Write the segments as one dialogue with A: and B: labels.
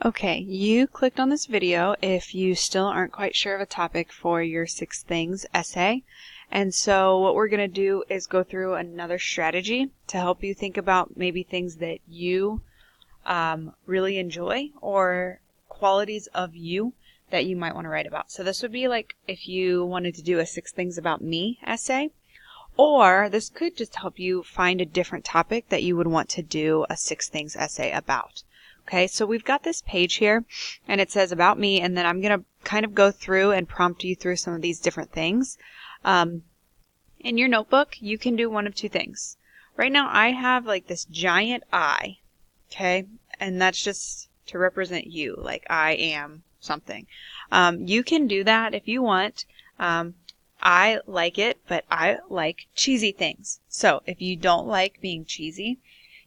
A: Okay, you clicked on this video if you still aren't quite sure of a topic for your 6 things essay. And so what we're going to do is go through another strategy to help you think about maybe things that you really enjoy or qualities of you that you might want to write about. So this would be like if you wanted to do a 6 things about me essay, or this could just help you find a different topic that you would want to do a 6 things essay about. Okay, so we've got this page here and it says about me, and then I'm going to kind of go through and prompt you through some of these different things. In your notebook, you can do one of 2 things. Right now I have like this giant I, okay, and that's just to represent you, like I am something. You can do that if you want. I like it, but I like cheesy things. So if you don't like being cheesy,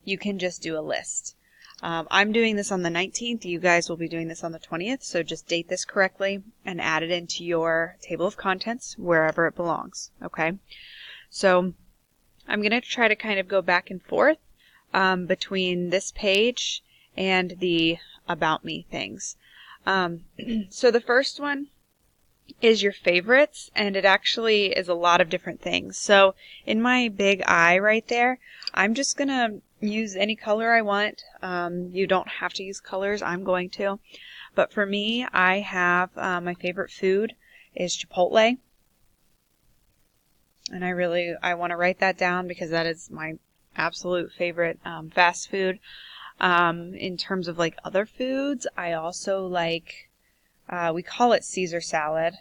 A: you can just do a list. I'm doing this on the 19th. You guys will be doing this on the 20th. So just date this correctly and add it into your table of contents wherever it belongs. Okay. So I'm going to try to kind of go back and forth between this page and the about me things. So the first one is your favorites, and it actually is a lot of different things. So in my big I right there, I'm just going to use any color I want. You don't have to use colors. I'm going to. But for me, I have my favorite food is Chipotle. And I want to write that down because that is my absolute favorite fast food. In terms of like other foods, I also like, we call it Caesar salad.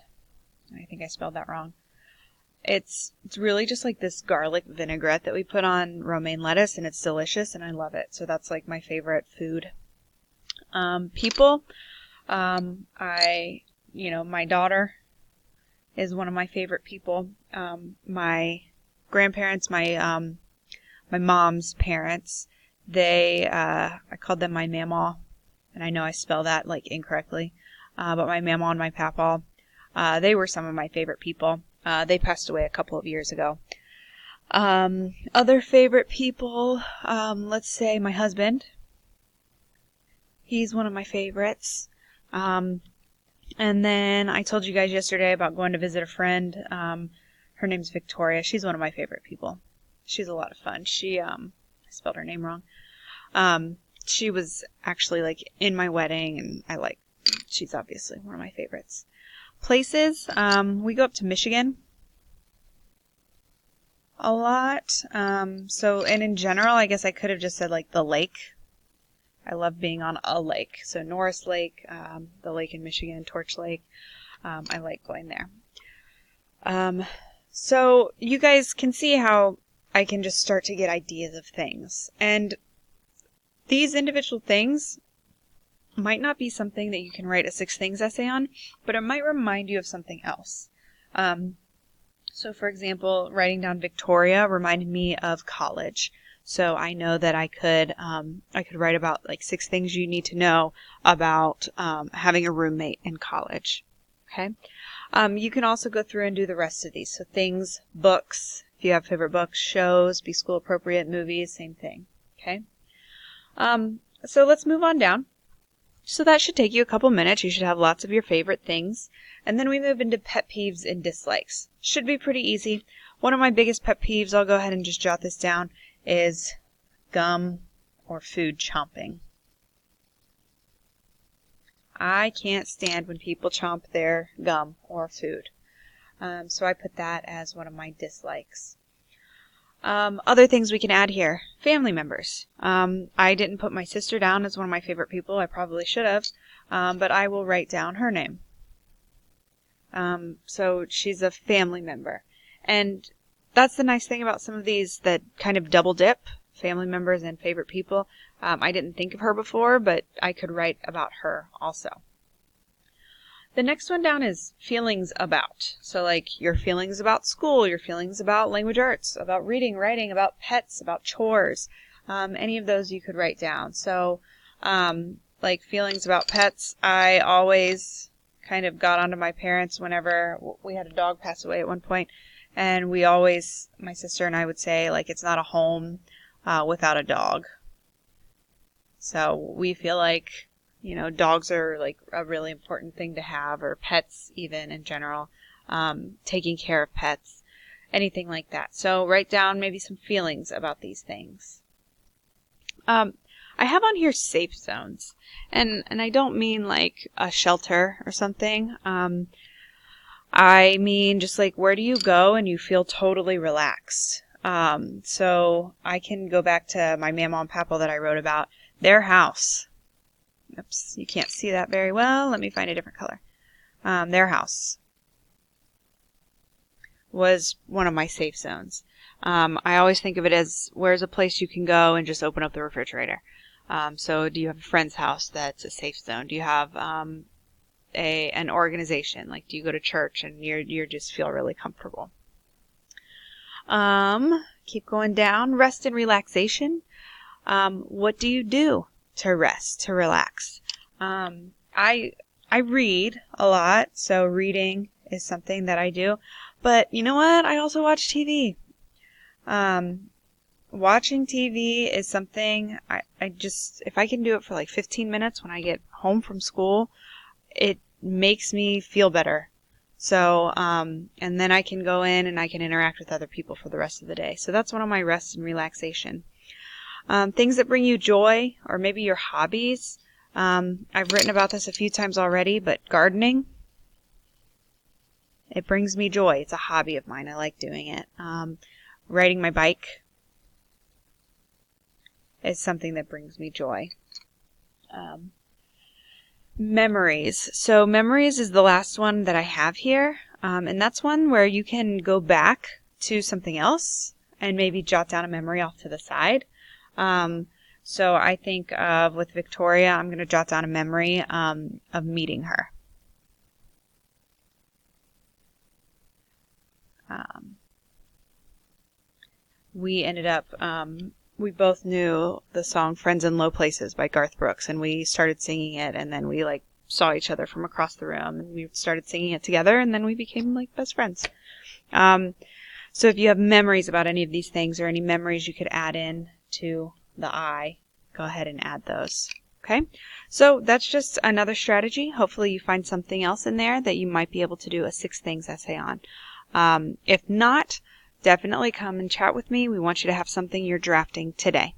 A: I think I spelled that wrong. It's really just like this garlic vinaigrette that we put on romaine lettuce, and it's delicious, and I love it. So that's like my favorite food. People, my daughter is one of my favorite people. My grandparents, my mom's parents, I called them my mamaw, and I know I spell that like incorrectly, but my mamaw and my papaw, they were some of my favorite people. They passed away a couple of years ago. Other favorite people, let's say my husband. He's one of my favorites. And then I told you guys yesterday about going to visit a friend. Her name's Victoria. She's one of my favorite people. She's a lot of fun. I spelled her name wrong. She was actually like in my wedding, and she's obviously one of my favorites. Places, we go up to Michigan a lot. And in general, I guess I could have just said like the lake. I love being on a lake. So Norris Lake, the lake in Michigan, Torch Lake. I like going there. So you guys can see how I can just start to get ideas of things. And these individual things might not be something that you can write a 6 things essay on, but it might remind you of something else. So for example, writing down Victoria reminded me of college. So I know that I could write about like 6 things you need to know about having a roommate in college. Okay. You can also go through and do the rest of these. So things, books, if you have favorite books, shows, be school appropriate, movies, same thing. Okay. So let's move on down. So that should take you a couple minutes. You should have lots of your favorite things. And then we move into pet peeves and dislikes. Should be pretty easy. One of my biggest pet peeves, I'll go ahead and just jot this down, is gum or food chomping. I can't stand when people chomp their gum or food. So I put that as one of my dislikes. Other things we can add here. Family members. I didn't put my sister down as one of my favorite people. I probably should have. But I will write down her name. So she's a family member. And that's the nice thing about some of these that kind of double dip, family members and favorite people. I didn't think of her before, but I could write about her also. The next one down is feelings about. So like your feelings about school, your feelings about language arts, about reading, writing, about pets, about chores. Any of those you could write down. So like feelings about pets, I always kind of got onto my parents whenever we had a dog pass away at one point. And my sister and I would say, like, it's not a home without a dog. So we feel like You know, dogs are like a really important thing to have, or pets even in general. Taking care of pets, anything like that. So write down maybe some feelings about these things. I have on here safe zones, and I don't mean like a shelter or something. I mean just like, where do you go and you feel totally relaxed? So I can go back to my Mama and Papa that I wrote about. Their house. Oops, you can't see that very well. Let me find a different color. Their house was one of my safe zones. I always think of it as, where's a place you can go and just open up the refrigerator. So do you have a friend's house that's a safe zone? Do you have an organization? Like, do you go to church and you just feel really comfortable? Keep going down. Rest and relaxation. What do you do to rest, to relax? I read a lot, so reading is something that I do. But you know what? I also watch TV. Watching TV is something I just, if I can do it for like 15 minutes when I get home from school, it makes me feel better. So, and then I can go in and I can interact with other people for the rest of the day. So that's one of my rest and relaxation. Things that bring you joy, or maybe your hobbies. I've written about this a few times already, but gardening, it brings me joy. It's a hobby of mine. I like doing it. Riding my bike is something that brings me joy. Memories. So memories is the last one that I have here. And that's one where you can go back to something else and maybe jot down a memory off to the side. So I think of, with Victoria, I'm going to jot down a memory of meeting her. We ended up, we both knew the song Friends in Low Places by Garth Brooks, and we started singing it, and then we like saw each other from across the room, and we started singing it together, and then we became like best friends. So if you have memories about any of these things, or any memories you could add in to the I, go ahead and add those. Okay, so that's just another strategy. Hopefully you find something else in there that you might be able to do a 6 things essay on. If not, definitely come and chat with me. We want you to have something you're drafting today.